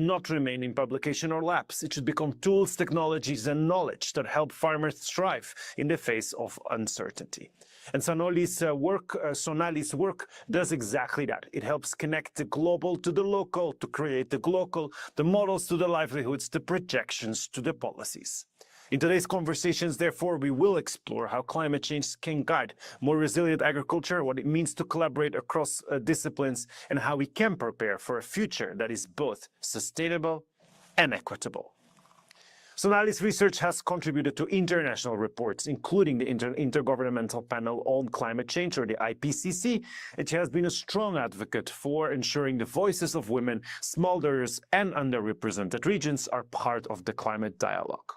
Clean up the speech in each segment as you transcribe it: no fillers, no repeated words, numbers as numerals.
not remain in publication or labs. It should become tools, technologies, and knowledge that help farmers thrive in the face of uncertainty. And Sonali's work does exactly that. It helps connect the global to the local, to create the glocal, the models to the livelihoods, the projections to the policies. In today's conversations, therefore, we will explore how climate change can guide more resilient agriculture, what it means to collaborate across disciplines, and how we can prepare for a future that is both sustainable and equitable. Sonali's research has contributed to international reports, including the Intergovernmental Panel on Climate Change, or the IPCC, and she has been a strong advocate for ensuring the voices of women, smallholders, and underrepresented regions are part of the climate dialogue.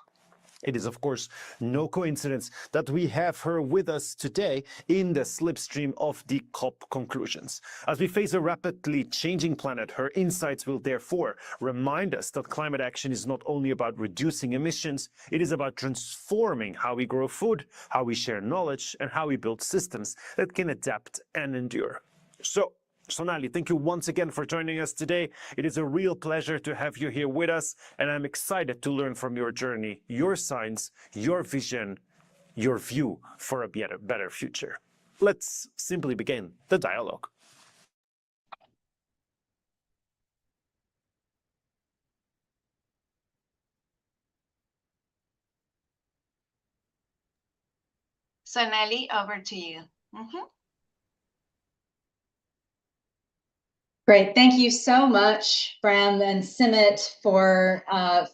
It is, of course, no coincidence that we have her with us today in the slipstream of the COP conclusions. As we face a rapidly changing planet, her insights will therefore remind us that climate action is not only about reducing emissions, it is about transforming how we grow food, how we share knowledge, and how we build systems that can adapt and endure. So, Sonali, thank you once again for joining us today. It is a real pleasure to have you here with us, and I'm excited to learn from your journey, your science, your vision, your view for a better future. Let's simply begin the dialogue. Sonali, over to you. Great. Thank you so much, Bram and Simit, for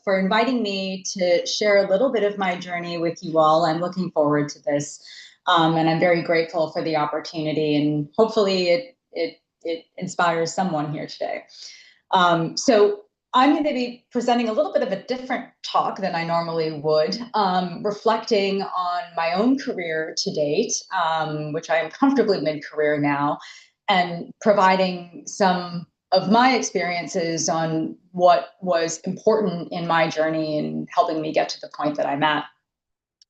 inviting me to share a little bit of my journey with you all. I'm looking forward to this, and I'm very grateful for the opportunity, and hopefully it inspires someone here today. So I'm going to be presenting a little bit of a different talk than I normally would, reflecting on my own career to date, which I am comfortably mid-career now, and providing some of my experiences on what was important in my journey and helping me get to the point that I'm at.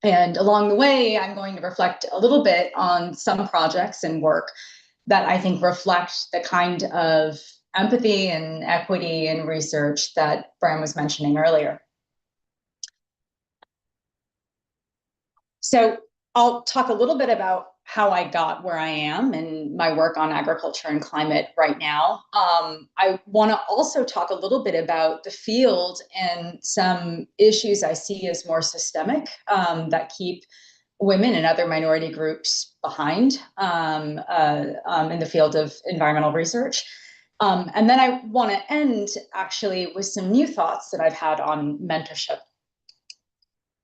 And along the way, I'm going to reflect a little bit on some projects and work that I think reflect the kind of empathy and equity and research that Bram was mentioning earlier. So I'll talk a little bit about how I got where I am and my work on agriculture and climate right now. I want to also talk a little bit about the field and some issues I see as more systemic that keep women and other minority groups behind in the field of environmental research. And then I want to end actually with some new thoughts that I've had on mentorship.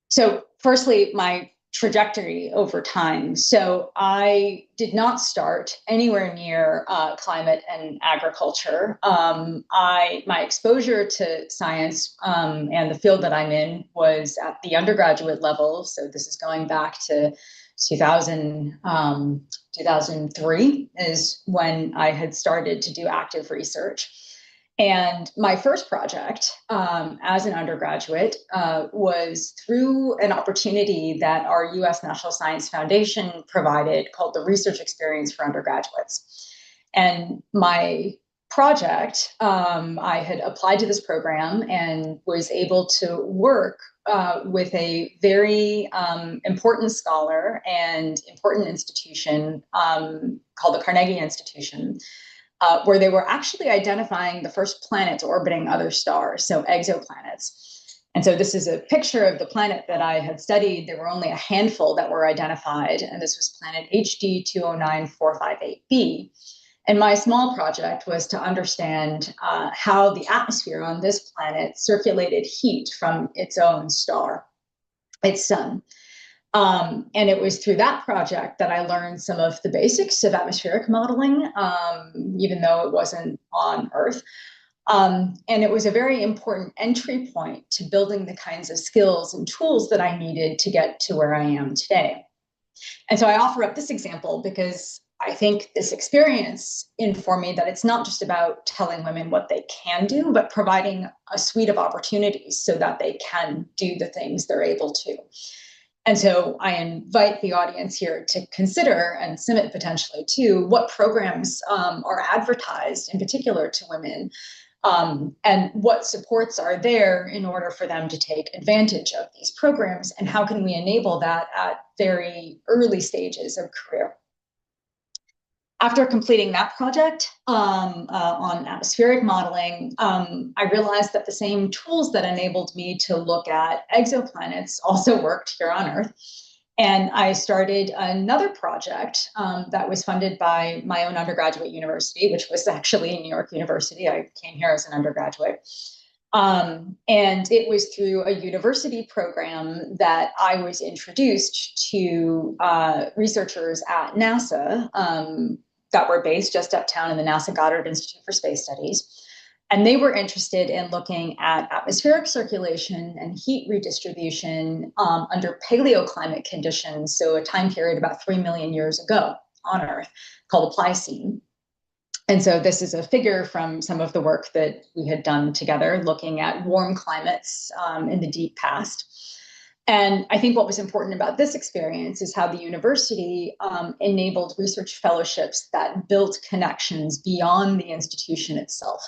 So firstly, my trajectory over time. So I did not start anywhere near climate and agriculture. My exposure to science and the field that I'm in was at the undergraduate level. So this is going back to 2003 is when I had started to do active research. And my first project as an undergraduate was through an opportunity that our U.S. National Science Foundation provided called the Research Experience for Undergraduates. And my project, I had applied to this program and was able to work with a very important scholar and important institution called the Carnegie Institution, where they were actually identifying the first planets orbiting other stars, so exoplanets. And so this is a picture of the planet that I had studied. There were only a handful that were identified, and this was planet HD 209458b. And my small project was to understand how the atmosphere on this planet circulated heat from its own star, its sun. And it was through that project that I learned some of the basics of atmospheric modeling, even though it wasn't on Earth. And it was a very important entry point to building the kinds of skills and tools that I needed to get to where I am today. And so I offer up this example because I think this experience informed me that it's not just about telling women what they can do, but providing a suite of opportunities so that they can do the things they're able to. And so I invite the audience here to consider, and Simit potentially too, what programs are advertised in particular to women and what supports are there in order for them to take advantage of these programs, and how can we enable that at very early stages of career. After completing that project on atmospheric modeling, I realized that the same tools that enabled me to look at exoplanets also worked here on Earth. And I started another project that was funded by my own undergraduate university, which was actually New York University. I came here as an undergraduate. And it was through a university program that I was introduced to researchers at NASA that were based just uptown in the NASA Goddard Institute for Space Studies. And they were interested in looking at atmospheric circulation and heat redistribution under paleoclimate conditions, so a time period about 3 million years ago on Earth called the Pliocene. And so this is a figure from some of the work that we had done together, looking at warm climates in the deep past. And I think what was important about this experience is how the university enabled research fellowships that built connections beyond the institution itself.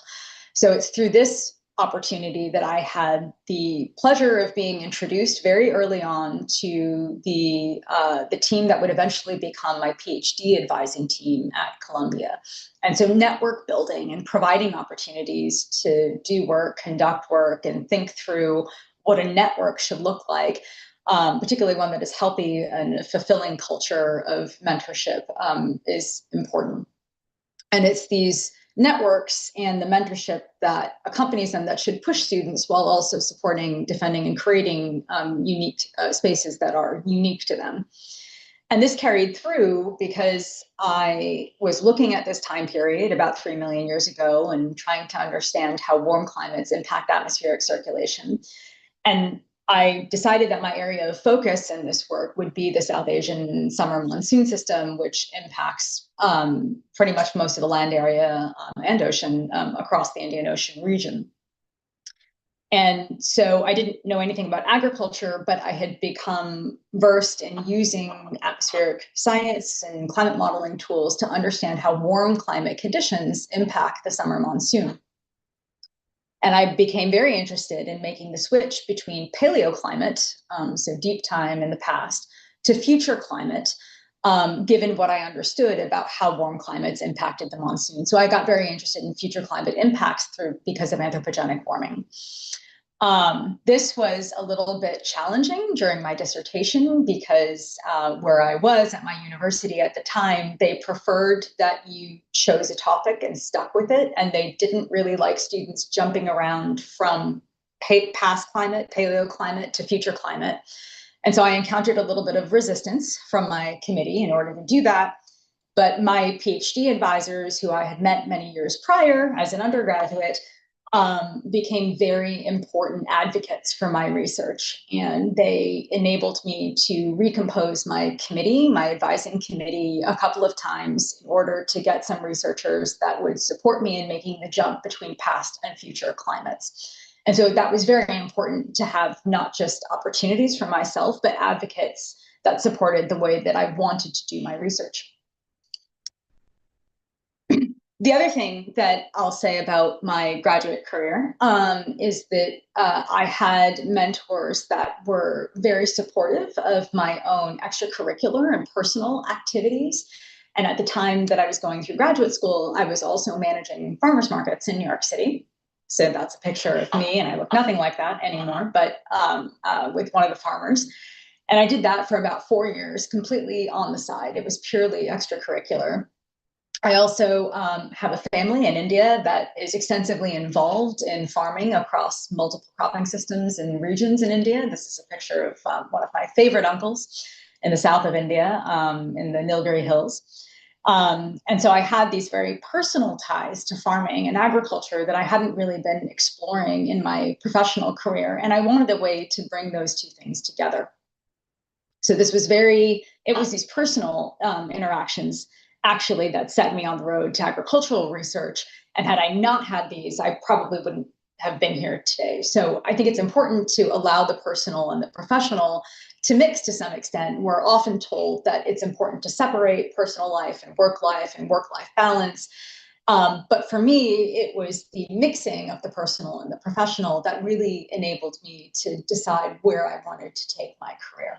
So it's through this opportunity that I had the pleasure of being introduced very early on to the team that would eventually become my PhD advising team at Columbia. And so network building and providing opportunities to do work, conduct work, and think through what a network should look like, particularly one that is healthy and a fulfilling culture of mentorship, is important. And it's these networks and the mentorship that accompanies them that should push students while also supporting, defending, and creating unique spaces that are unique to them. And this carried through because I was looking at this time period about 3 million years ago and trying to understand how warm climates impact atmospheric circulation. And I decided that my area of focus in this work would be the South Asian summer monsoon system, which impacts pretty much most of the land area and ocean across the Indian Ocean region. And so I didn't know anything about agriculture, but I had become versed in using atmospheric science and climate modeling tools to understand how warm climate conditions impact the summer monsoon. And I became very interested in making the switch between paleoclimate, so deep time in the past, to future climate, given what I understood about how warm climates impacted the monsoon. So I got very interested in future climate impacts because of anthropogenic warming. This was a little bit challenging during my dissertation because where I was at my university at the time, they preferred that you chose a topic and stuck with it. And they didn't really like students jumping around from past climate, paleoclimate, to future climate. And so I encountered a little bit of resistance from my committee in order to do that. But my PhD advisors, who I had met many years prior as an undergraduate, became very important advocates for my research. And they enabled me to recompose my committee, my advising committee, a couple of times in order to get some researchers that would support me in making the jump between past and future climates. And so that was very important to have not just opportunities for myself, but advocates that supported the way that I wanted to do my research. The other thing that I'll say about my graduate career is that I had mentors that were very supportive of my own extracurricular and personal activities. And at the time that I was going through graduate school, I was also managing farmers markets in New York City. So that's a picture of me, and I look nothing like that anymore, but with one of the farmers. And I did that for about 4 years, completely on the side. It was purely extracurricular. I also have a family in India that is extensively involved in farming across multiple cropping systems and regions in India. This is a picture of one of my favorite uncles in the south of India, in the Nilgiri Hills. And so I had these very personal ties to farming and agriculture that I hadn't really been exploring in my professional career. And I wanted a way to bring those two things together. So this was it was these personal interactions actually that set me on the road to agricultural research. And had I not had these, I probably wouldn't have been here today. So I think it's important to allow the personal and the professional to mix to some extent. We're often told that it's important to separate personal life and work life balance. But for me, it was the mixing of the personal and the professional that really enabled me to decide where I wanted to take my career.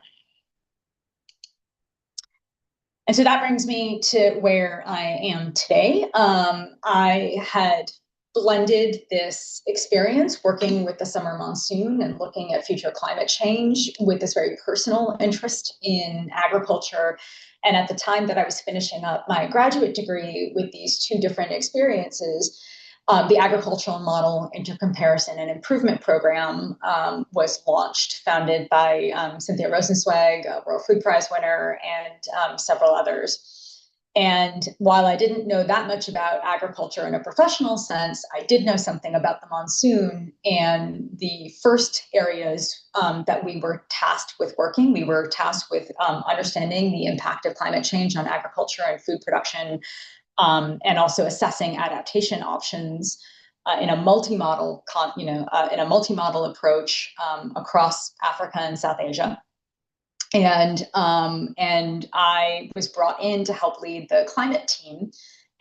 And so that brings me to where I am today. I had blended this experience working with the summer monsoon and looking at future climate change with this very personal interest in agriculture. And at the time that I was finishing up my graduate degree with these two different experiences, the Agricultural Model Intercomparison and Improvement Program was launched, founded by Cynthia Rosenzweig, a World Food Prize winner, and several others. And while I didn't know that much about agriculture in a professional sense, I did know something about the monsoon. And the first areas that we were tasked with working, we were tasked with understanding the impact of climate change on agriculture and food production, and also assessing adaptation options in a multi-model, in a multi-model approach across Africa and South Asia. And I was brought in to help lead the climate team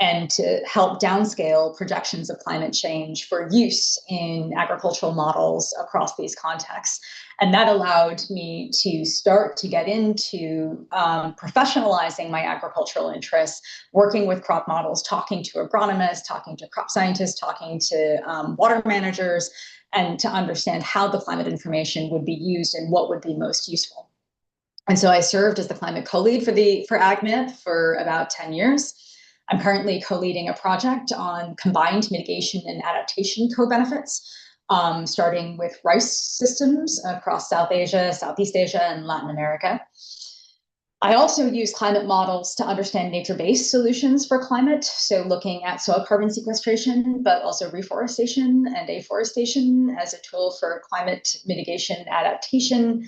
and to help downscale projections of climate change for use in agricultural models across these contexts. And that allowed me to start to get into professionalizing my agricultural interests, working with crop models, talking to agronomists, talking to crop scientists, talking to water managers, and to understand how the climate information would be used and what would be most useful. And so I served as the climate co-lead for AgMIP for about 10 years. I'm currently co-leading a project on combined mitigation and adaptation co-benefits, starting with rice systems across South Asia, Southeast Asia, and Latin America. I also use climate models to understand nature-based solutions for climate, so looking at soil carbon sequestration, but also reforestation and afforestation as a tool for climate mitigation adaptation.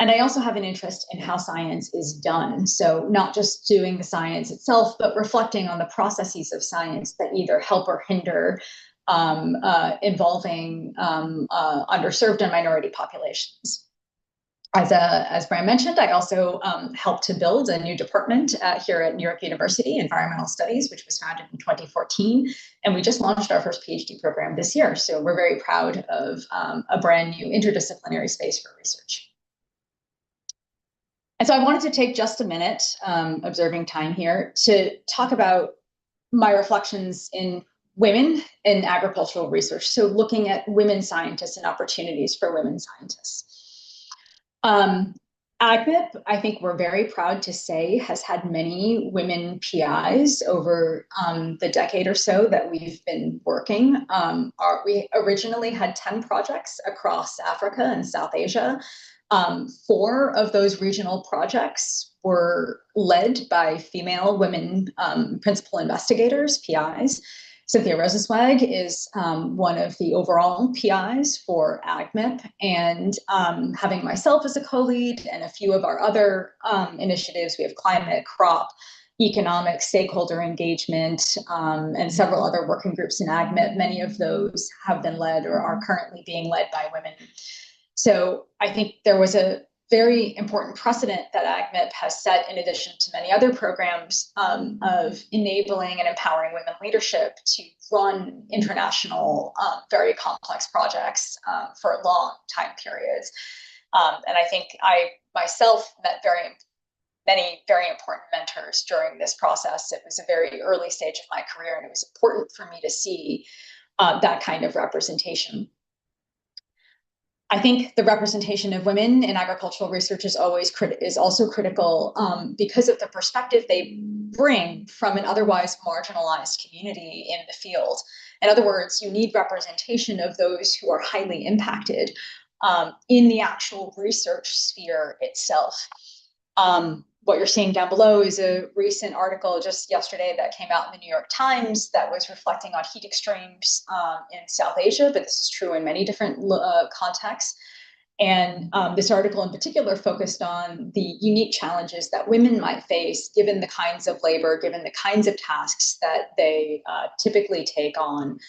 And I also have an interest in how science is done. So not just doing the science itself, but reflecting on the processes of science that either help or hinder involving underserved and minority populations. As Brian mentioned, I also helped to build a new department here at New York University, Environmental Studies, which was founded in 2014. And we just launched our first PhD program this year. So we're very proud of a brand new interdisciplinary space for research. And so I wanted to take just a minute, observing time here, to talk about my reflections in women in agricultural research. So looking at women scientists and opportunities for women scientists. AgMIP, I think we're very proud to say, has had many women PIs over the decade or so that we've been working. We originally had 10 projects across Africa and South Asia. 4 of those regional projects were led by female women principal investigators, PIs. Cynthia Rosenzweig is one of the overall PIs for AgMIP, and having myself as a co-lead and a few of our other initiatives, we have climate, crop, economic, stakeholder engagement, and several other working groups in AgMIP. Many of those have been led or are currently being led by women. So I think there was a very important precedent that AgMIP has set, in addition to many other programs, of enabling and empowering women leadership to run international, very complex projects for long time periods. And I think I myself met many very important mentors during this process. It was a very early stage of my career, and it was important for me to see that kind of representation. I think the representation of women in agricultural research is also critical because of the perspective they bring from an otherwise marginalized community in the field. In other words, you need representation of those who are highly impacted in the actual research sphere itself. What you're seeing down below is a recent article just yesterday that came out in the New York Times that was reflecting on heat extremes in South Asia, but this is true in many different contexts. And this article in particular focused on the unique challenges that women might face given the kinds of labor, given the kinds of tasks that they typically take on,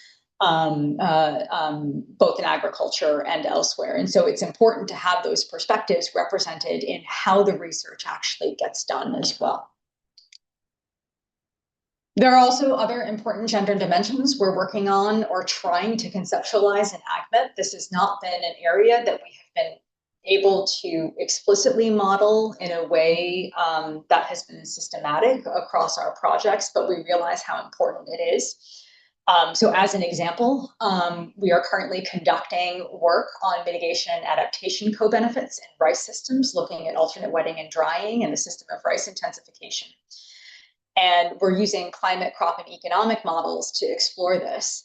both in agriculture and elsewhere. And so it's important to have those perspectives represented in how the research actually gets done as well. There are also other important gender dimensions we're working on or trying to conceptualize in AgMet. This has not been an area that we have been able to explicitly model in a way that has been systematic across our projects, but we realize how important it is. So as an example, we are currently conducting work on mitigation and adaptation co-benefits in rice systems, looking at alternate wetting and drying and the system of rice intensification. And we're using climate, crop, and economic models to explore this.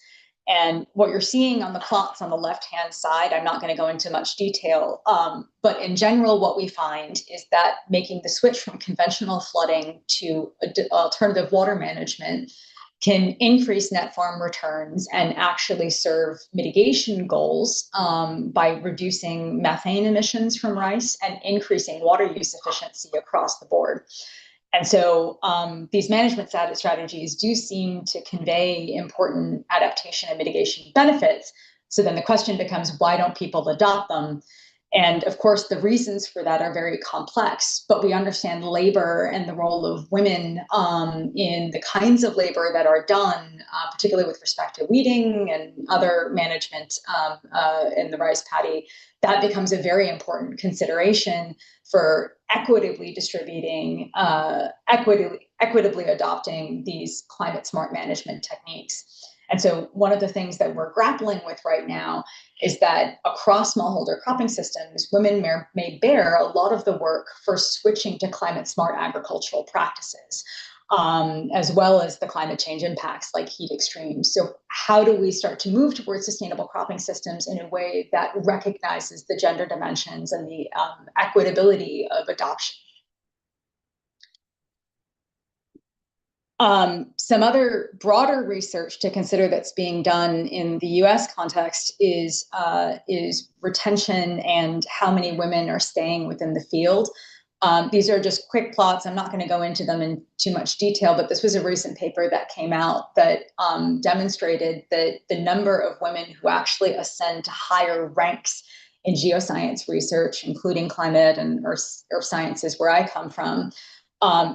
And what you're seeing on the plots on the left-hand side, I'm not going to go into much detail, but in general, what we find is that making the switch from conventional flooding to alternative water management can increase net farm returns and actually serve mitigation goals by reducing methane emissions from rice and increasing water use efficiency across the board. And so these management strategies do seem to convey important adaptation and mitigation benefits. So then the question becomes, why don't people adopt them? And of course, the reasons for that are very complex, but we understand labor and the role of women in the kinds of labor that are done, particularly with respect to weeding and other management in the rice paddy. That becomes a very important consideration for equitably distributing, equitably adopting these climate smart management techniques. And so one of the things that we're grappling with right now is that across smallholder cropping systems, women may bear a lot of the work for switching to climate smart agricultural practices, as well as the climate change impacts like heat extremes. So how do we start to move towards sustainable cropping systems in a way that recognizes the gender dimensions and the equitability of adoption? Some other broader research to consider that's being done in the US context is retention and how many women are staying within the field. These are just quick plots. I'm not going to go into them in too much detail, but this was a recent paper that came out that demonstrated that the number of women who actually ascend to higher ranks in geoscience research, including climate and earth sciences where I come from,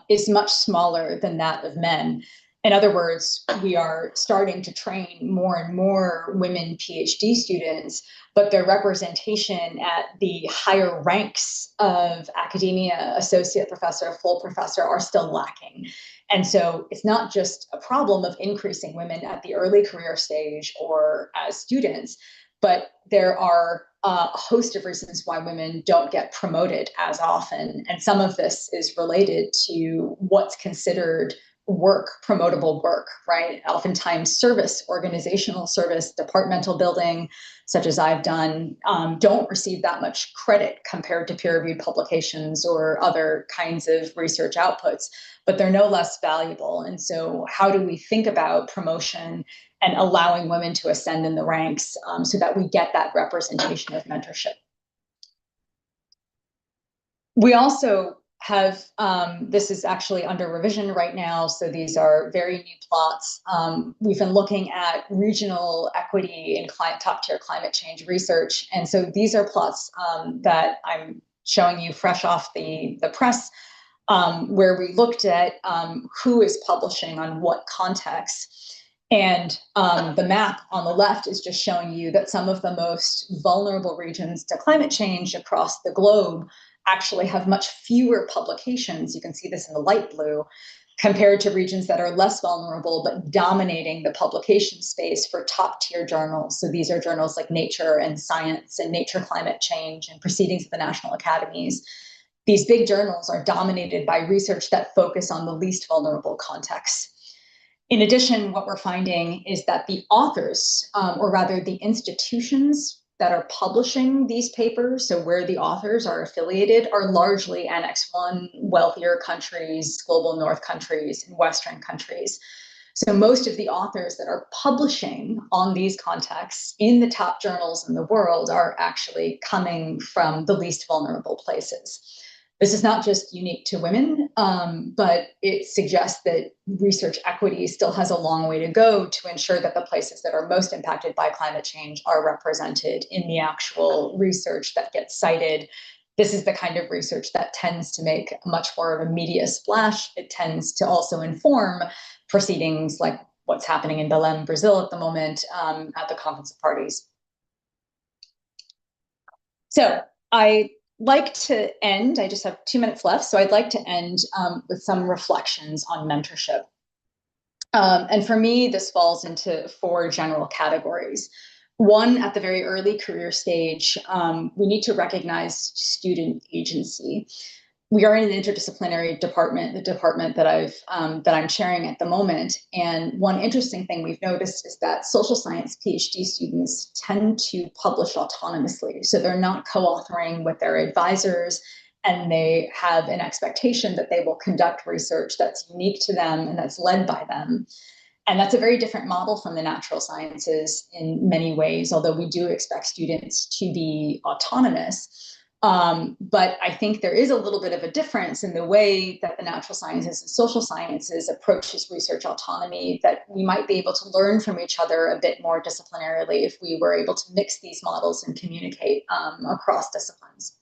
is much smaller than that of men. In other words, we are starting to train more and more women Ph.D. students, but their representation at the higher ranks of academia, associate professor, full professor, are still lacking. And so it's not just a problem of increasing women at the early career stage or as students, but there are a host of reasons why women don't get promoted as often. And some of this is related to what's considered work, promotable work, right? Oftentimes service, organizational service, departmental building, such as I've done, don't receive that much credit compared to peer-reviewed publications or other kinds of research outputs, but they're no less valuable. And so how do we think about promotion and allowing women to ascend in the ranks so that we get that representation of mentorship? We also have, this is actually under revision right now, so these are very new plots. We've been looking at regional equity in top-tier climate change research, and so these are plots that I'm showing you fresh off the press, where we looked at who is publishing on what contexts. And the map on the left is just showing you that some of the most vulnerable regions to climate change across the globe actually have much fewer publications. You can see this in the light blue, compared to regions that are less vulnerable, but dominating the publication space for top-tier journals. So these are journals like Nature and Science and Nature Climate Change and Proceedings of the National Academies. These big journals are dominated by research that focus on the least vulnerable contexts. In addition, what we're finding is that the authors, or rather the institutions that are publishing these papers, so where the authors are affiliated, are largely Annex 1 wealthier countries, global north countries, and Western countries. So most of the authors that are publishing on these contexts in the top journals in the world are actually coming from the least vulnerable places. This is not just unique to women, but it suggests that research equity still has a long way to go to ensure that the places that are most impacted by climate change are represented in the actual research that gets cited. this is the kind of research that tends to make much more of a media splash. It tends to also inform proceedings like what's happening in Belém, Brazil at the moment, at the Conference of Parties. So I like to end, I just have 2 minutes left, so I'd like to end with some reflections on mentorship. And for me, this falls into 4 general categories. One, at the very early career stage, we need to recognize student agency. We are in an interdisciplinary department, the department that I'm chairing at the moment. And one interesting thing we've noticed is that social science PhD students tend to publish autonomously. So they're not co-authoring with their advisors, and they have an expectation that they will conduct research that's unique to them and that's led by them. And that's a very different model from the natural sciences in many ways, although we do expect students to be autonomous. But I think there is a little bit of a difference in the way that the natural sciences and social sciences approaches research autonomy, that we might be able to learn from each other a bit more disciplinarily if we were able to mix these models and communicate across disciplines.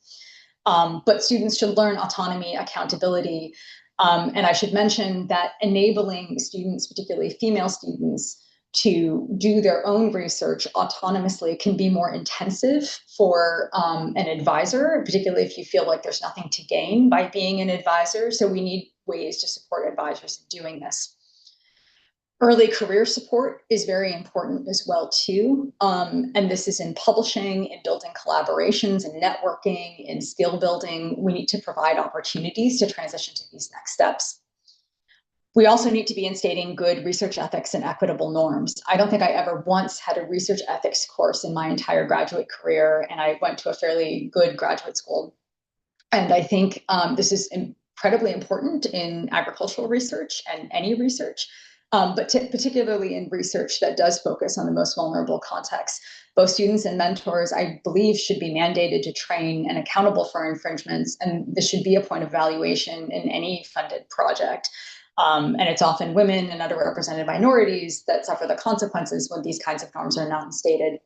But students should learn autonomy, accountability, and I should mention that enabling students, particularly female students, to do their own research autonomously can be more intensive for an advisor, particularly if you feel like there's nothing to gain by being an advisor. So we need ways to support advisors in doing this. Early career support is very important as well, too. And this is in publishing, in building collaborations, in networking, in skill building. We need to provide opportunities to transition to these next steps. We also need to be instating good research ethics and equitable norms. I don't think I ever once had a research ethics course in my entire graduate career, and I went to a fairly good graduate school. And I think this is incredibly important in agricultural research and any research, but particularly in research that does focus on the most vulnerable contexts. Both students and mentors, I believe, should be mandated to train and accountable for infringements, and this should be a point of valuation in any funded project. And it's often women and underrepresented minorities that suffer the consequences when these kinds of norms are not instated.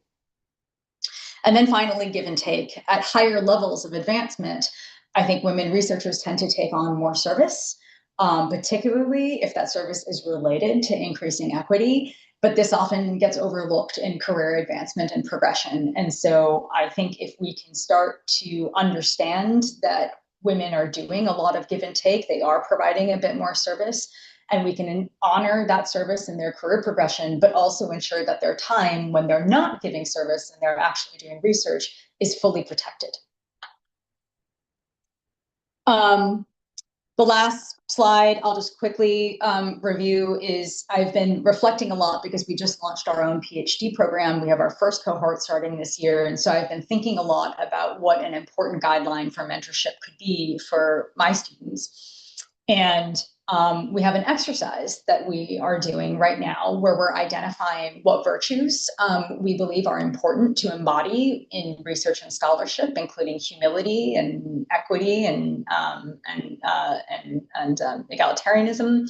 And then finally, give and take. At higher levels of advancement, I think women researchers tend to take on more service, particularly if that service is related to increasing equity. But this often gets overlooked in career advancement and progression. And so I think if we can start to understand that women are doing a lot of give and take, they are providing a bit more service, and we can honor that service in their career progression, but also ensure that their time when they're not giving service and they're actually doing research is fully protected. The last slide I'll just quickly review is I've been reflecting a lot because we just launched our own PhD program. We have our first cohort starting this year. And so I've been thinking a lot about what an important guideline for mentorship could be for my students. And we have an exercise that we are doing right now where we're identifying what virtues we believe are important to embody in research and scholarship, including humility and equity and egalitarianism.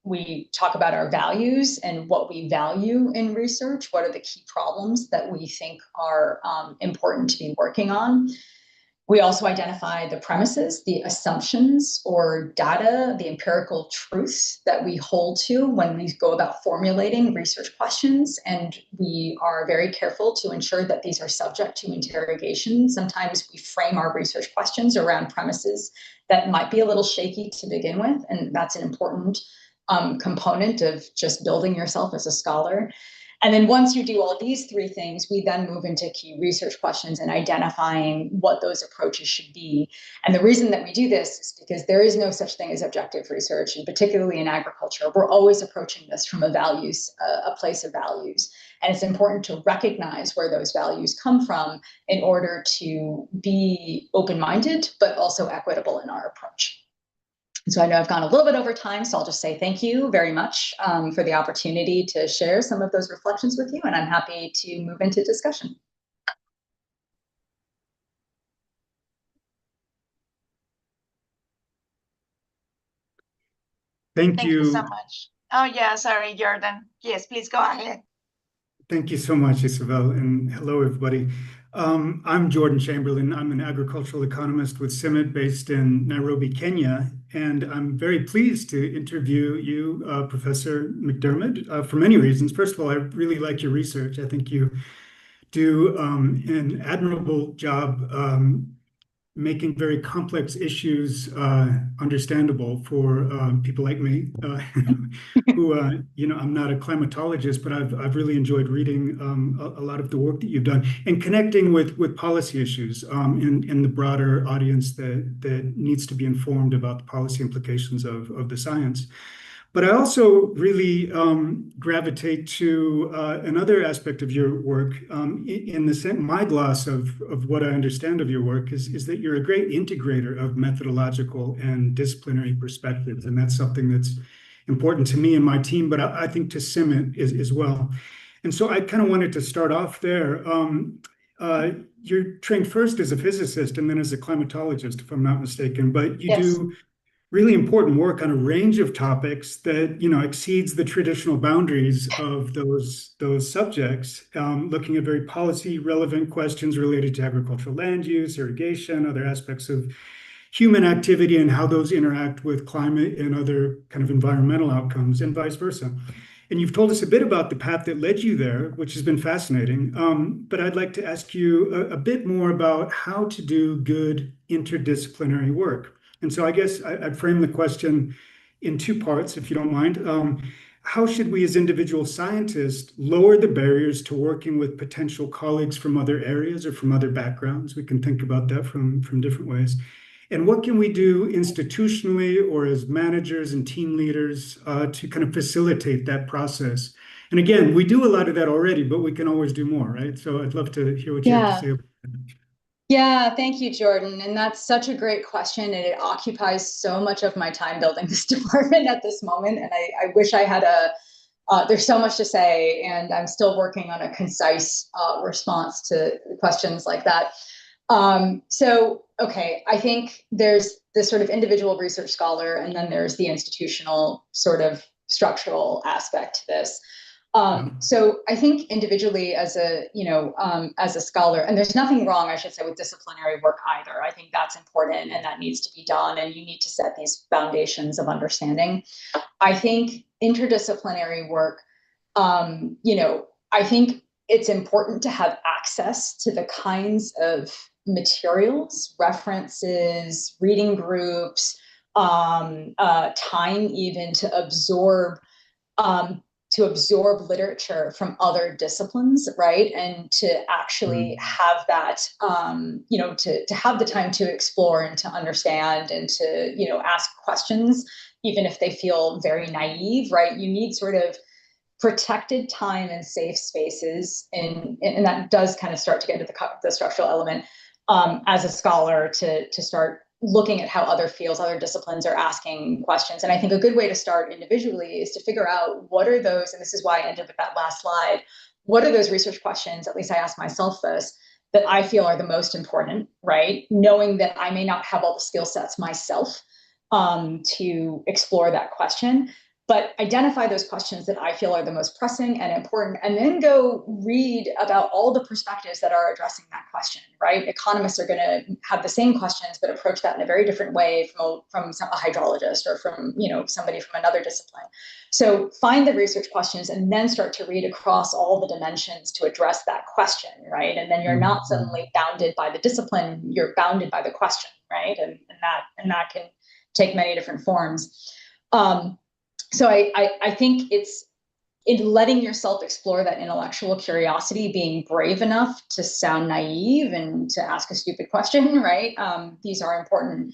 We talk about our values and what we value in research. What are the key problems that we think are important to be working on? We also identify the premises, the assumptions or data, the empirical truths that we hold to when we go about formulating research questions. And we are very careful to ensure that these are subject to interrogation. Sometimes we frame our research questions around premises that might be a little shaky to begin with. And that's an important component of just building yourself as a scholar. And then once you do all these 3 things, we then move into key research questions and identifying what those approaches should be. And the reason that we do this is because there is no such thing as objective research, and particularly in agriculture, we're always approaching this from a place of values. And it's important to recognize where those values come from in order to be open-minded, but also equitable in our approach. So I know I've gone a little bit over time, so I'll just say thank you very much for the opportunity to share some of those reflections with you, and I'm happy to move into discussion. Thank you so much. Oh, yeah, sorry, Jordan. Yes, please go ahead. Thank you so much, Isabel, and hello, everybody. I'm Jordan Chamberlain. I'm an agricultural economist with CIMMYT based in Nairobi, Kenya. And I'm very pleased to interview you, Professor McDermid, for many reasons. First of all, I really like your research. I think you do an admirable job making very complex issues understandable for people like me, who, I'm not a climatologist, but I've really enjoyed reading a lot of the work that you've done and connecting with policy issues in the broader audience that needs to be informed about the policy implications of the science. But I also really gravitate to another aspect of your work. In the sense, my gloss of what I understand of your work is that you're a great integrator of methodological and disciplinary perspectives, and that's something that's important to me and my team, but I think to CIMMYT as well. And so I kind of wanted to start off there. You're trained first as a physicist and then as a climatologist, if I'm not mistaken, but you Yes. do really important work on a range of topics that exceeds the traditional boundaries of those subjects, looking at very policy relevant questions related to agricultural land use, irrigation, other aspects of human activity and how those interact with climate and other kind of environmental outcomes and vice versa. And you've told us a bit about the path that led you there, which has been fascinating. But I'd like to ask you a bit more about how to do good interdisciplinary work. And so I guess I'd frame the question in two parts, if you don't mind. How should we as individual scientists lower the barriers to working with potential colleagues from other areas or from other backgrounds? We can think about that from different ways. And what can we do institutionally or as managers and team leaders to kind of facilitate that process? And again, we do a lot of that already, but we can always do more, right? So I'd love to hear what you have to say about that. Yeah, thank you, Jordan. And that's such a great question. And it occupies so much of my time building this department at this moment. And I wish I had there's so much to say, and I'm still working on a concise response to questions like that. Okay, I think there's this sort of individual research scholar, and then there's the institutional sort of structural aspect to this. So I think individually as a scholar, and there's nothing wrong, I should say, with disciplinary work either. I think that's important and that needs to be done, and you need to set these foundations of understanding. I think interdisciplinary work, I think it's important to have access to the kinds of materials, references, reading groups, time even to absorb literature from other disciplines, right? And to actually have that, to have the time to explore and to understand and to, ask questions, even if they feel very naive, right? You need sort of protected time and safe spaces. And that does kind of start to get into the structural element as a scholar to start looking at how other fields, other disciplines are asking questions. And I think a good way to start individually is to figure out what are those, and this is why I ended with that last slide, what are those research questions, at least I ask myself this, that I feel are the most important, right? Knowing that I may not have all the skill sets myself to explore that question, but identify those questions that I feel are the most pressing and important, and then go read about all the perspectives that are addressing that question, right? Economists are going to have the same questions, but approach that in a very different way from a hydrologist or from, somebody from another discipline. So find the research questions and then start to read across all the dimensions to address that question, right? And then you're not suddenly bounded by the discipline, you're bounded by the question, right? And that can take many different forms. So I think it's in letting yourself explore that intellectual curiosity, being brave enough to sound naive and to ask a stupid question, right? These are important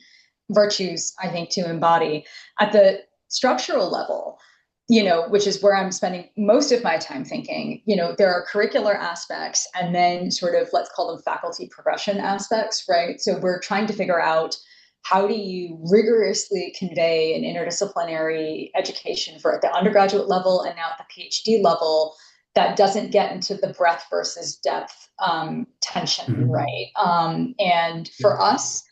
virtues, I think, to embody. At the structural level, which is where I'm spending most of my time thinking, there are curricular aspects and then sort of, let's call them faculty progression aspects, right? So we're trying to figure out, how do you rigorously convey an interdisciplinary education for at the undergraduate level and now at the PhD level that doesn't get into the breadth versus depth tension, right? And for us,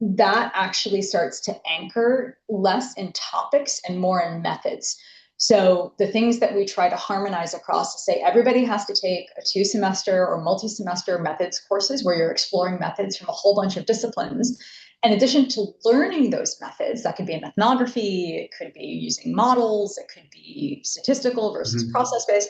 that actually starts to anchor less in topics and more in methods. So the things that we try to harmonize across to say everybody has to take a 2-semester or multi-semester methods courses where you're exploring methods from a whole bunch of disciplines. In addition to learning those methods, that could be in ethnography, it could be using models, it could be statistical versus process-based.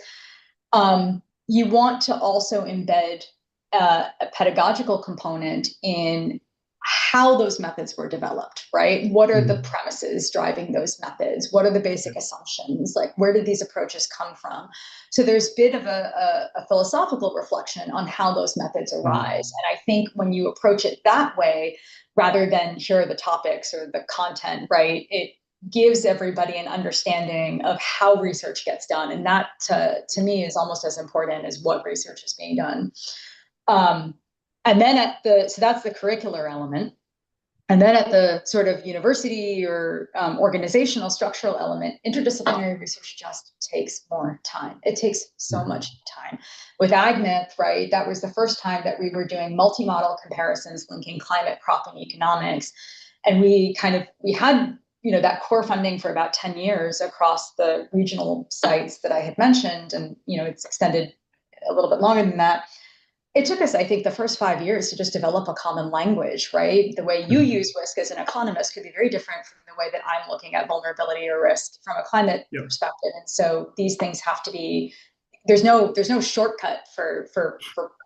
You want to also embed a pedagogical component in how those methods were developed, right? What are the premises driving those methods? What are the basic assumptions? Like, where did these approaches come from? So there's a bit of a philosophical reflection on how those methods arise. And I think when you approach it that way, rather than here are the topics or the content, right? It gives everybody an understanding of how research gets done. And that to me is almost as important as what research is being done. And then so that's the curricular element. And then at the sort of university or organizational structural element, interdisciplinary research just takes more time. It takes so much time. With AgMyth, right, that was the first time that we were doing multi-model comparisons linking climate, crop, and economics. And we had, that core funding for about 10 years across the regional sites that I had mentioned. And, it's extended a little bit longer than that. It took us, I think, the first 5 years to just develop a common language, right? The way you use risk as an economist could be very different from the way that I'm looking at vulnerability or risk from a climate perspective. And so these things have to be, there's no shortcut for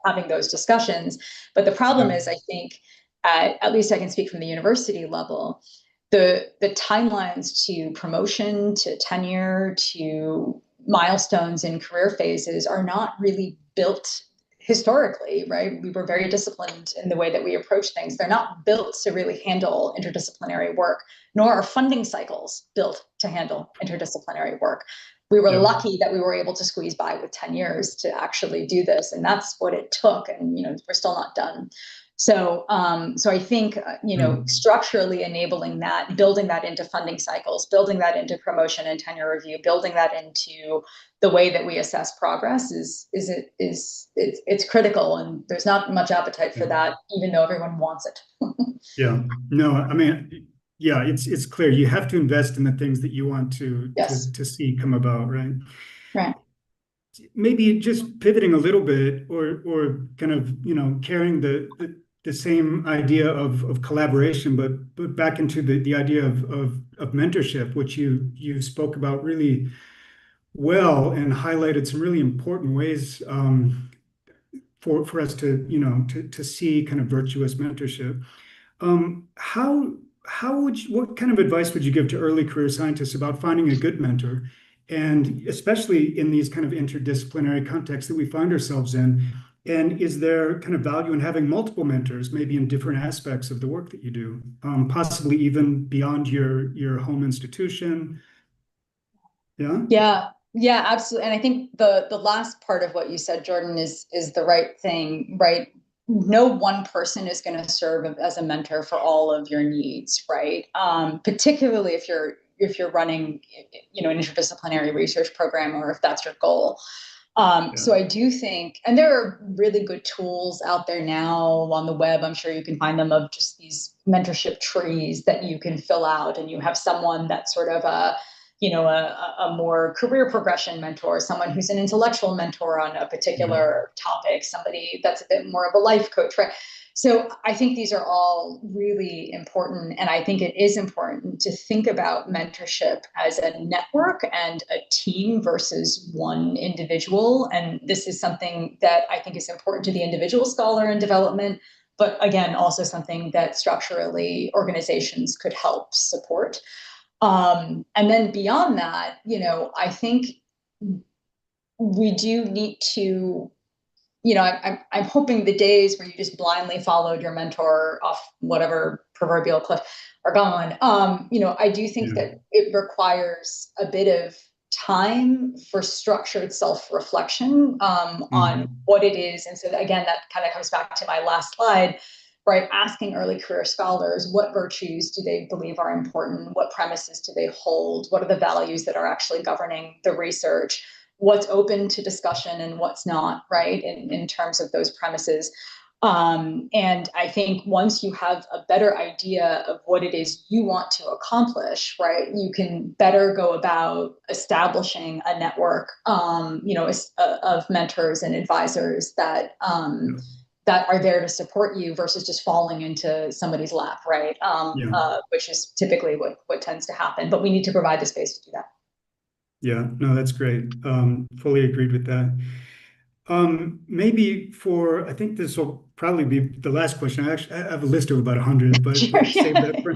having those discussions. But the problem is, I think, at least I can speak from the university level, the timelines to promotion, to tenure, to milestones in career phases are not really built historically, right? We were very disciplined in the way that we approach things. They're not built to really handle interdisciplinary work, nor are funding cycles built to handle interdisciplinary work. We were lucky that we were able to squeeze by with 10 years to actually do this. And that's what it took. And, we're still not done. So I think, structurally enabling that, building that into funding cycles, building that into promotion and tenure review, building that into the way that we assess progress it's critical. And there's not much appetite for that, even though everyone wants it. No, I mean, it's clear you have to invest in the things that you want to see come about, right? Right. Maybe just pivoting a little bit, or kind of carrying the same idea of collaboration, but back into the idea of mentorship, which you spoke about really well and highlighted some really important ways for us to see kind of virtuous mentorship. What kind of advice would you give to early career scientists about finding a good mentor? And especially in these kind of interdisciplinary contexts that we find ourselves in. And is there kind of value in having multiple mentors, maybe in different aspects of the work that you do, possibly even beyond your home institution? Yeah, absolutely. And I think the last part of what you said, Jordan, is the right thing, right? No one person is going to serve as a mentor for all of your needs, right? Particularly if you're running, an interdisciplinary research program, or if that's your goal. So I do think, and there are really good tools out there now on the web, I'm sure you can find them, of just these mentorship trees that you can fill out, and you have someone that's sort of a more career progression mentor, someone who's an intellectual mentor on a particular topic, somebody that's a bit more of a life coach, right? So I think these are all really important. And I think it is important to think about mentorship as a network and a team versus one individual. And this is something that I think is important to the individual scholar in development, but again, also something that structurally organizations could help support. And then beyond that, I think we do need to, I'm hoping the days where you just blindly followed your mentor off whatever proverbial cliff are gone. I do think that it requires a bit of time for structured self-reflection on what it is. And so again, that kind of comes back to my last slide, right? Asking early career scholars, what virtues do they believe are important? What premises do they hold? What are the values that are actually governing the research? What's open to discussion and what's not, right? In terms of those premises. And I think once you have a better idea of what it is you want to accomplish, right, you can better go about establishing a network, of mentors and advisors that that are there to support you versus just falling into somebody's lap, right? Which is typically what tends to happen. But we need to provide the space to do that. Yeah, no, that's great. Fully agreed with that. Maybe I think this will probably be the last question. I have a list of about 100, but Sure, we'll save that for.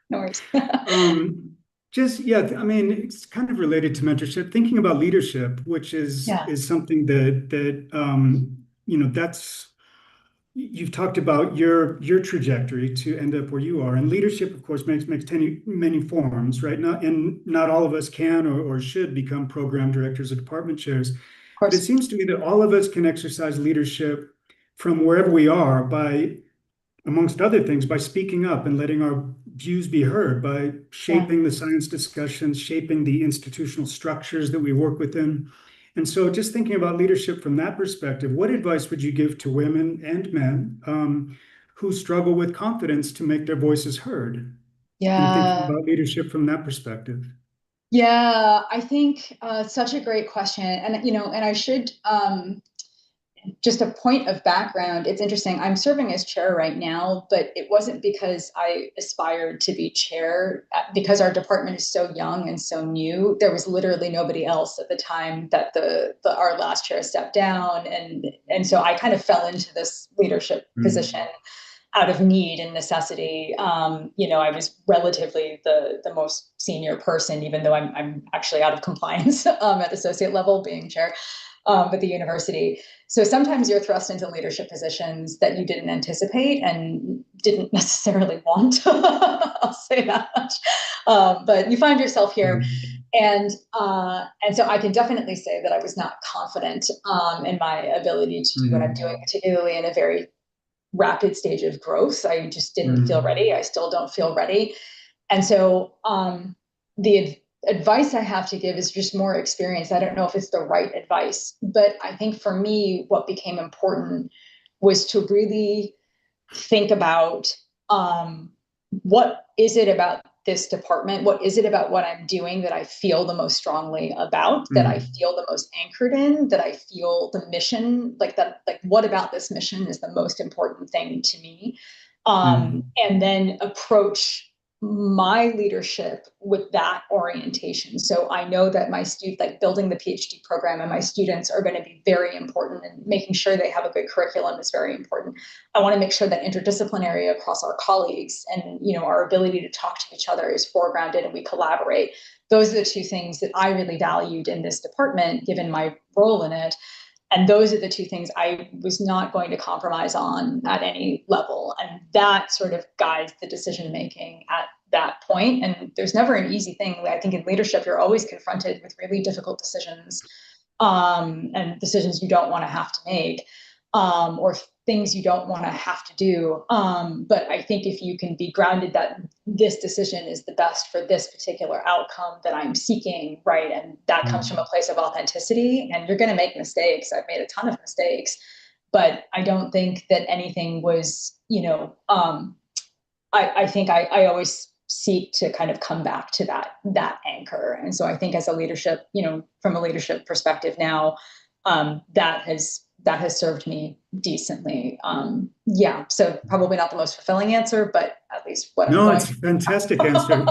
No worries. I mean, it's kind of related to mentorship, thinking about leadership, which is something that's, you've talked about your trajectory to end up where you are. And leadership, of course, makes many forms, right? Not all of us can or should become program directors or department chairs. But it seems to me that all of us can exercise leadership from wherever we are by, amongst other things, by speaking up and letting our views be heard, by shaping the science discussions, shaping the institutional structures that we work within. And so just thinking about leadership from that perspective, what advice would you give to women and men who struggle with confidence to make their voices heard? And thinking about leadership from that perspective. Yeah, I think such a great question. And, and I should, just a point of background, it's interesting. I'm serving as chair right now, but it wasn't because I aspired to be chair. Because our department is so young and so new, there was literally nobody else at the time that our last chair stepped down. And so I kind of fell into this leadership position out of need and necessity. I was relatively the most senior person, even though I'm actually out of compliance at associate level, being chair at the university. So sometimes you're thrust into leadership positions that you didn't anticipate and didn't necessarily want. I'll say that much. But you find yourself here. And so I can definitely say that I was not confident in my ability to do what I'm doing, particularly in a very rapid stage of growth. I just didn't feel ready. I still don't feel ready. And so the advice I have to give is just more experience. I don't know if it's the right advice, but I think for me, what became important was to really think about what is it about this department? What is it about what I'm doing that I feel the most strongly about, that I feel the most anchored in, that I feel the mission, like what about this mission is the most important thing to me? And then approach my leadership with that orientation. So I know that my building the Ph.D. program and my students are going to be very important, and making sure they have a good curriculum is very important. I want to make sure that interdisciplinary across our colleagues and, our ability to talk to each other is foregrounded and we collaborate. Those are the two things that I really valued in this department, given my role in it. And those are the two things I was not going to compromise on at any level. And that sort of guides the decision-making at that point. And there's never an easy thing. I think in leadership, you're always confronted with really difficult decisions, and decisions you don't want to have to make, or things you don't want to have to do. But I think if you can be grounded that this decision is the best for this particular outcome that I'm seeking, right? And that comes from a place of authenticity, and you're going to make mistakes. I've made a ton of mistakes, but I don't think that anything was, I think I always seek to kind of come back to that anchor. And so I think as a leadership, from a leadership perspective now, that has served me decently. So probably not the most fulfilling answer, but at least what I'm going. It's a fantastic answer.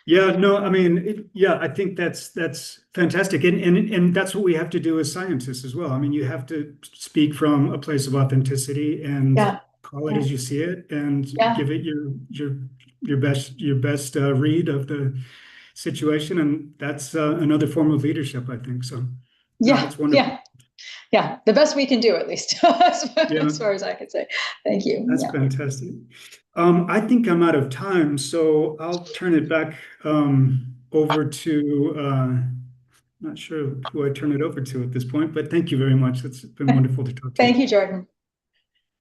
I think that's fantastic. And that's what we have to do as scientists as well. I mean, you have to speak from a place of authenticity and call it as you see it, and give it your best read of the situation. And that's another form of leadership, I think. So it's wonderful. Yeah, the best we can do, at least, as far as I can say. Thank you. That's fantastic. I think I'm out of time, so I'll turn it back over to, not sure who I turn it over to at this point, but thank you very much. It's been wonderful to talk to you. Thank you, Jordan.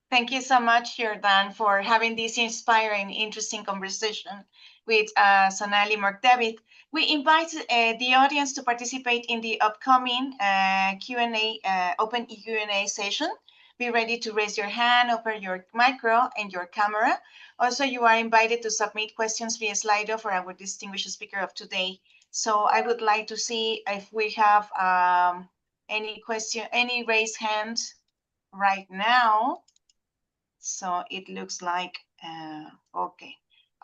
Thank you so much, Jordan, for having this inspiring, interesting conversation with Sonali McDermid. We invite the audience to participate in the upcoming Q&A, open Q&A session be ready to raise your hand, open your micro and your camera. Also, you are invited to submit questions via Slido for our distinguished speaker of today. So I would like to see if we have any question, any raised hand right now. So it looks like, okay.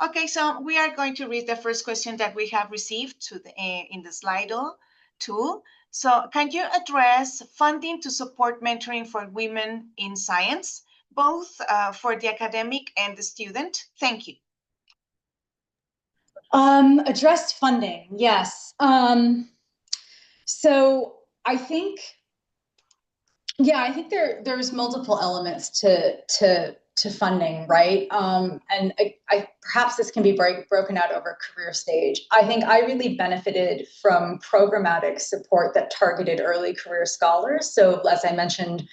Okay, so we are going to read the first question that we have received to the, in the Slido tool. So can you address funding to support mentoring for women in science, both for the academic and the student? Thank you. Addressed funding, yes. So I think, yeah, I think there's multiple elements to funding, right? And I perhaps this can be broken out over career stage. I think I really benefited from programmatic support that targeted early career scholars. So as I mentioned,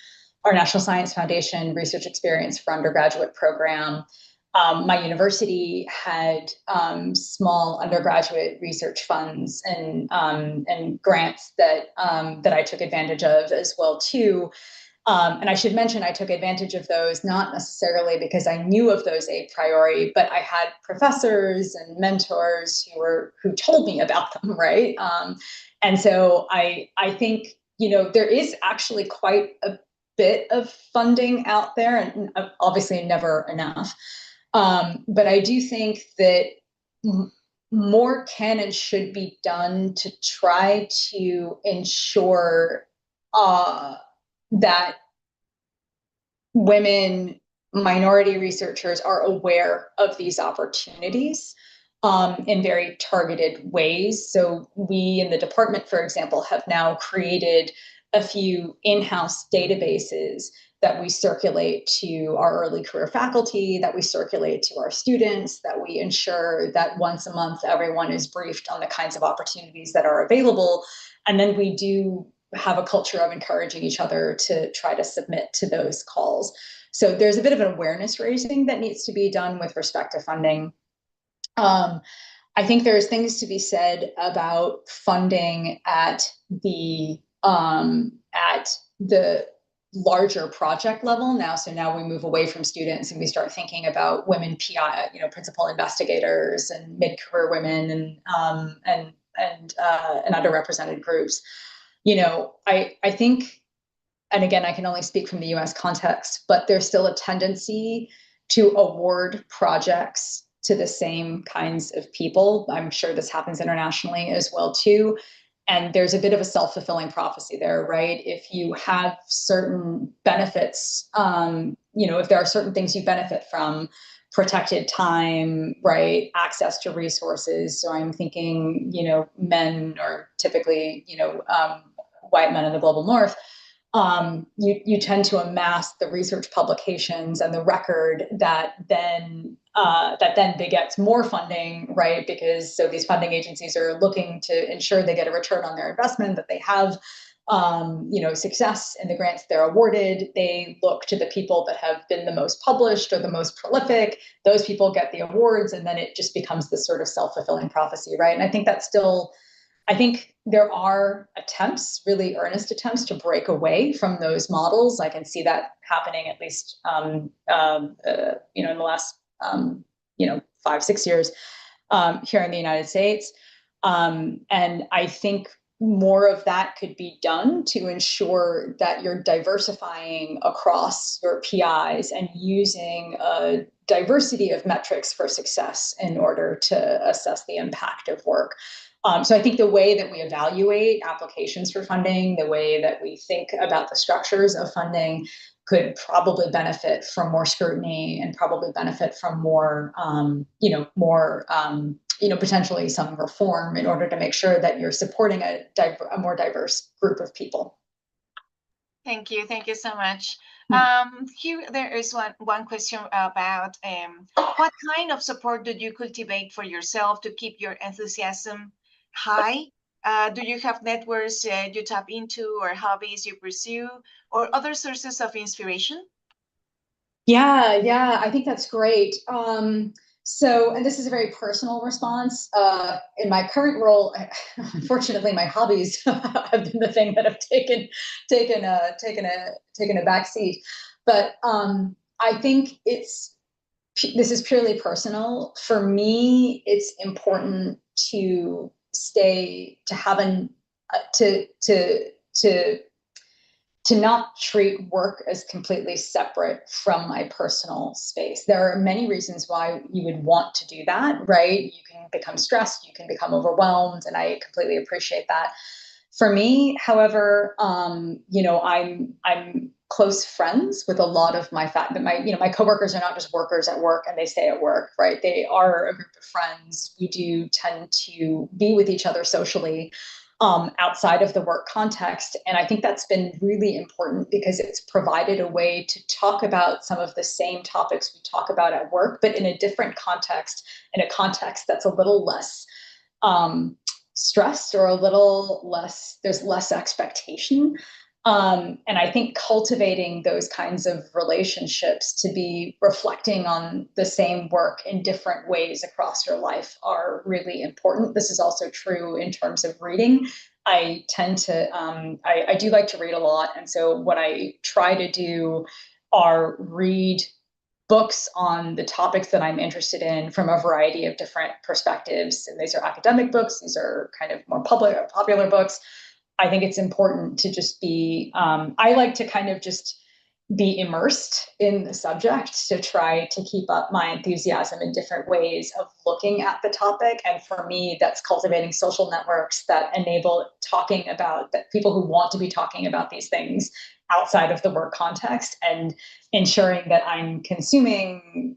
our National Science Foundation Research Experience for Undergraduate program. My university had small undergraduate research funds and grants that I took advantage of as well too. And I should mention, I took advantage of those, not necessarily because I knew of those a priori, but I had professors and mentors who told me about them, right? And so I think, you know, there is actually quite a bit of funding out there, and obviously never enough. But I do think that more can and should be done to try to ensure that women, minority researchers are aware of these opportunities in very targeted ways. So we in the department, for example, have now created a few in-house databases that we circulate to our early career faculty, that we circulate to our students, that we ensure that once a month everyone is briefed on the kinds of opportunities that are available. And then we do have a culture of encouraging each other to try to submit to those calls. So there's a bit of an awareness raising that needs to be done with respect to funding. I think there's things to be said about funding at the larger project level now. So now we move away from students and we start thinking about women PI, you know, principal investigators and mid-career women and underrepresented groups. You know, I think, and again, I can only speak from the US context, but there's still a tendency to award projects to the same kinds of people. I'm sure this happens internationally as well too. And there's a bit of a self-fulfilling prophecy there, right? If you have certain benefits, you know, if there are certain things you benefit from, protected time, right? Access to resources. So I'm thinking, you know, men are typically, you know, white men in the global north. You tend to amass the research publications and the record that then begets more funding, right? Because so these funding agencies are looking to ensure they get a return on their investment, that they have you know, success in the grants they're awarded. They look to the people that have been the most published or the most prolific. Those people get the awards, and then it just becomes this sort of self-fulfilling prophecy, right? And I think that's still, I think there are attempts, really earnest attempts, to break away from those models. I can see that happening at least, you know, in the last, you know, 5-6 years here in the United States. And I think more of that could be done to ensure that you're diversifying across your PIs and using a diversity of metrics for success in order to assess the impact of work. So I think the way that we evaluate applications for funding, the way that we think about the structures of funding could probably benefit from more scrutiny and probably benefit from more, you know, more, you know, potentially some reform in order to make sure that you're supporting a more diverse group of people. Thank you so much. Here there is one question about what kind of support do you cultivate for yourself to keep your enthusiasm high? Do you have networks you tap into, or hobbies you pursue, or other sources of inspiration? Yeah, I think that's great. So, and this is a very personal response. In my current role, unfortunately, my hobbies have been the thing that have taken a backseat. But I think this is purely personal. For me, it's important to not treat work as completely separate from my personal space. There are many reasons why you would want to do that, right? You can become stressed, you can become overwhelmed, and I completely appreciate that. For me, however, I'm close friends with a lot of my coworkers are not just workers at work and they stay at work, right? They are a group of friends. We do tend to be with each other socially outside of the work context. And I think that's been really important because it's provided a way to talk about some of the same topics we talk about at work, but in a different context, in a context that's a little less stressed or a little less, there's less expectation. And I think cultivating those kinds of relationships to be reflecting on the same work in different ways across your life are really important. This is also true in terms of reading. I tend to, I do like to read a lot. And so what I try to do are read books on the topics that I'm interested in from a variety of different perspectives. And these are academic books. These are kind of more popular books. I think it's important to just be, I like to kind of just be immersed in the subject to try to keep up my enthusiasm in different ways of looking at the topic. And for me, that's cultivating social networks that enable talking about that people who want to be talking about these things outside of the work context and ensuring that I'm consuming,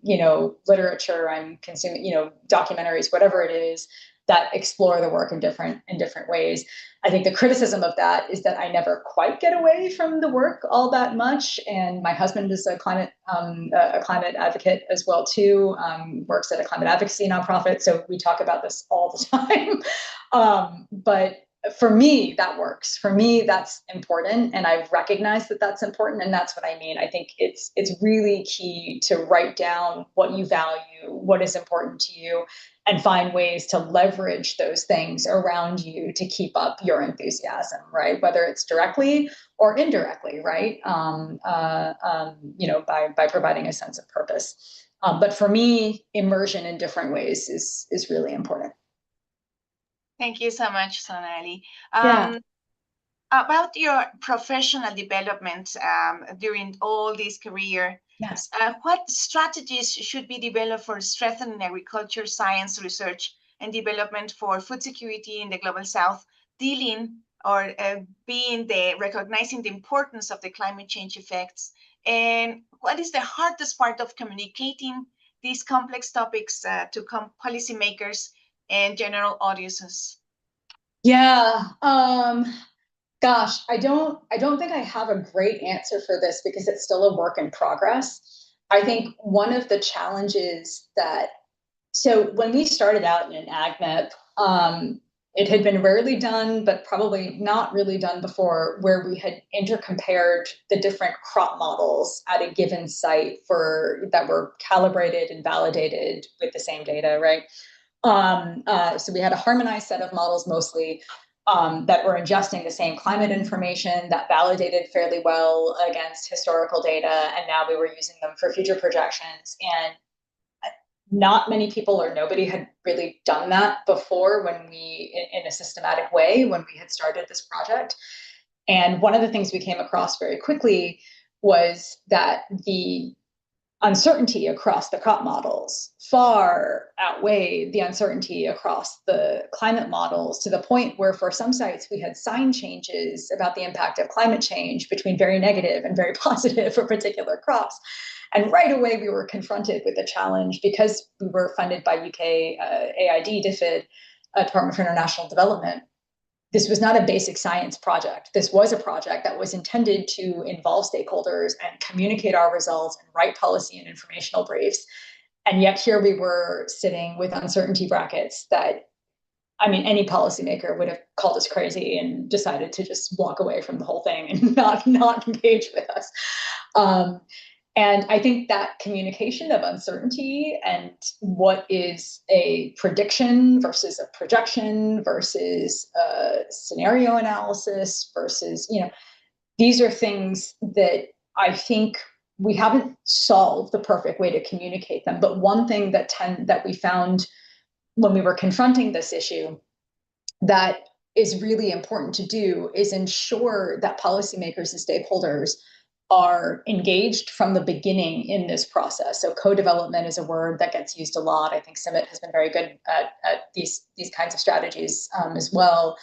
literature, I'm consuming, documentaries, whatever it is that explore the work in different ways. I think the criticism of that is that I never quite get away from the work all that much. And my husband is a climate advocate as well too. Works at a climate advocacy nonprofit, so we talk about this all the time. But for me, that works. For me, that's important, and I've recognized that that's important, and that's what I mean. I think it's really key to write down what you value, what is important to you, and find ways to leverage those things around you to keep up your enthusiasm, right? Whether it's directly or indirectly, right? By providing a sense of purpose. But for me, immersion in different ways is really important. Thank you so much, Sonali. Yeah. About your professional development during all this career, Yes. What strategies should be developed for strengthening agriculture science research and development for food security in the global south, dealing or recognizing the importance of the climate change effects? And what is the hardest part of communicating these complex topics to policymakers and general audiences? Yeah. Gosh, I don't think I have a great answer for this because it's still a work in progress. I think one of the challenges so when we started out in AgMep, it had been rarely done, but probably not really done before, where we had intercompared the different crop models at a given site that were calibrated and validated with the same data, right? So we had a harmonized set of models mostly that were ingesting the same climate information that validated fairly well against historical data. And now we were using them for future projections. And not many people or nobody had really done that before in a systematic way when we had started this project. And one of the things we came across very quickly was that the uncertainty across the crop models far outweighed the uncertainty across the climate models, to the point where for some sites we had sign changes about the impact of climate change between very negative and very positive for particular crops. And right away we were confronted with a challenge because we were funded by UK AID, DFID, Department for International Development. This was not a basic science project. This was a project that was intended to involve stakeholders and communicate our results and write policy and informational briefs. And yet here we were sitting with uncertainty brackets that, any policymaker would have called us crazy and decided to just walk away from the whole thing and not engage with us. And I think that communication of uncertainty and what is a prediction versus a projection versus a scenario analysis versus, these are things that I think we haven't solved the perfect way to communicate them. But one thing that we found when we were confronting this issue that is really important to do is ensure that policymakers and stakeholders are engaged from the beginning in this process. So co-development is a word that gets used a lot. I think Simit has been very good at these kinds of strategies as well.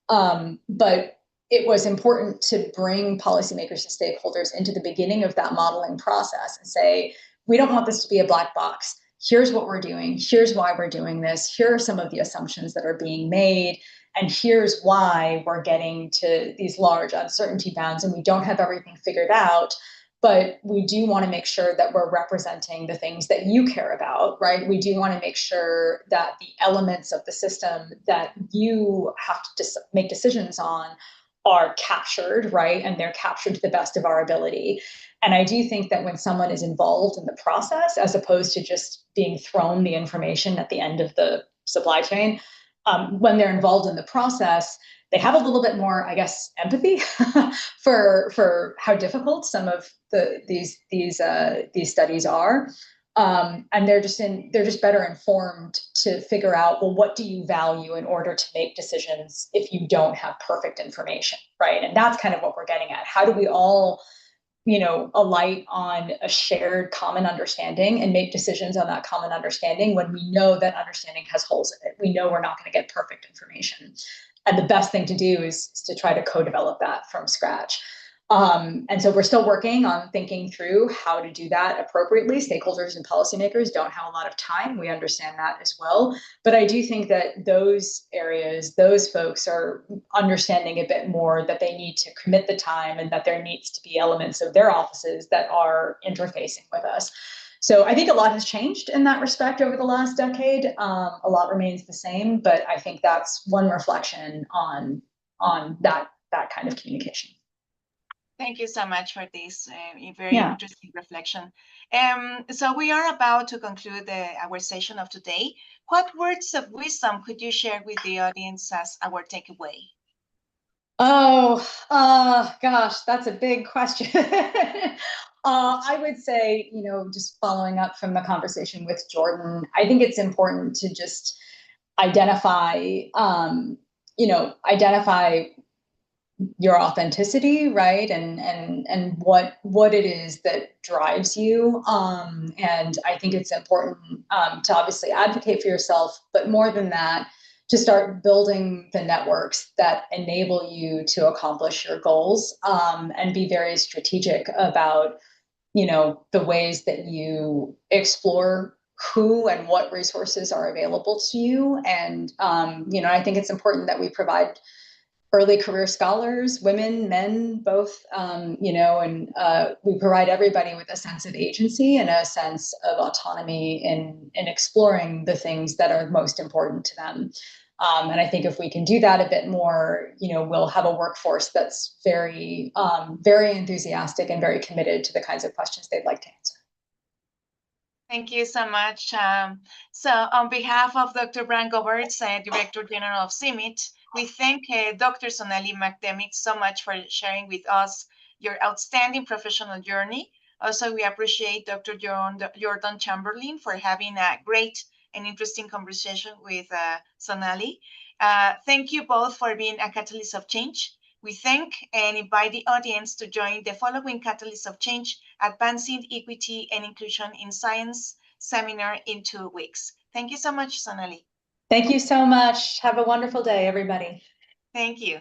But it was important to bring policymakers and stakeholders into the beginning of that modeling process and say, we don't want this to be a black box. Here's what we're doing. Here's why we're doing this. Here are some of the assumptions that are being made. And here's why we're getting to these large uncertainty bounds and we don't have everything figured out. But we do want to make sure that we're representing the things that you care about, right? We do want to make sure that the elements of the system that you have to make decisions on are captured, right? And they're captured to the best of our ability. And I do think that when someone is involved in the process, as opposed to just being thrown the information at the end of the supply chain, when they're involved in the process, they have a little bit more, I guess, empathy for how difficult some of these studies are, and they're just better informed to figure out, well, what do you value in order to make decisions if you don't have perfect information, right? And that's kind of what we're getting at. How do we all, alight on a shared common understanding and make decisions on that common understanding when we know that understanding has holes in it? We know we're not going to get perfect information. And the best thing to do is to try to co-develop that from scratch. And so we're still working on thinking through how to do that appropriately. Stakeholders and policymakers don't have a lot of time. We understand that as well. But I do think that those areas, those folks are understanding a bit more that they need to commit the time and that there needs to be elements of their offices that are interfacing with us. So I think a lot has changed in that respect over the last decade. A lot remains the same, but I think that's one reflection on that kind of communication. Thank you so much for this very interesting reflection. So we are about to conclude our session of today. What words of wisdom could you share with the audience as our takeaway? Gosh, that's a big question. I would say, just following up from the conversation with Jordan, I think it's important to just identify your authenticity, right? And what it is that drives you. And I think it's important to obviously advocate for yourself, but more than that, to start building the networks that enable you to accomplish your goals, and be very strategic about, the ways that you explore who and what resources are available to you. And, I think it's important that we provide early career scholars, women, men, both, and we provide everybody with a sense of agency and a sense of autonomy in exploring the things that are most important to them. And I think if we can do that a bit more, we'll have a workforce that's very, very enthusiastic and very committed to the kinds of questions they'd like to answer. Thank you so much. So on behalf of Dr. Brian Goberts, Director General of CIMMYT, we thank Dr. Sonali McDermid so much for sharing with us your outstanding professional journey. Also, we appreciate Dr. Jordan Chamberlain for having a great and interesting conversation with Sonali. Thank you both for being a catalyst of change. We thank and invite the audience to join the following Catalyst of Change Advancing Equity and Inclusion in Science seminar in 2 weeks. Thank you so much, Sonali. Thank you so much. Have a wonderful day, everybody. Thank you.